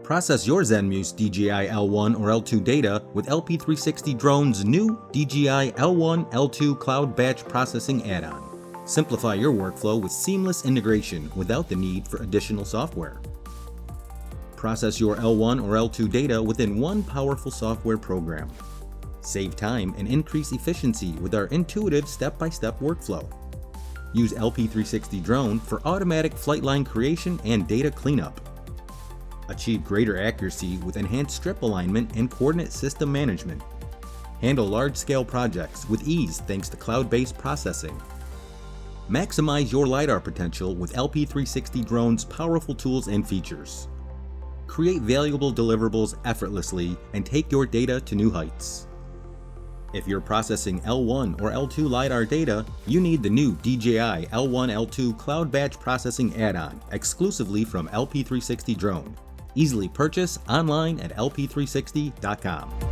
Process your Zenmuse DJI L1 or L2 data with LP360 Drone's new DJI L1 L2 Cloud Batch Processing add-on. Simplify your workflow with seamless integration without the need for additional software. Process your L1 or L2 data within one powerful software program. Save time and increase efficiency with our intuitive step-by-step workflow. Use LP360 Drone for automatic flight line creation and data cleanup. Achieve greater accuracy with enhanced strip alignment and coordinate system management. Handle large-scale projects with ease thanks to cloud-based processing. Maximize your LiDAR potential with LP360 Drone's powerful tools and features. Create valuable deliverables effortlessly and take your data to new heights. If you're processing L1 or L2 LiDAR data, you need the new DJI L1 L2 Cloud Batch Processing add-on exclusively from LP360 Drone. Easily purchase online at LP360.com.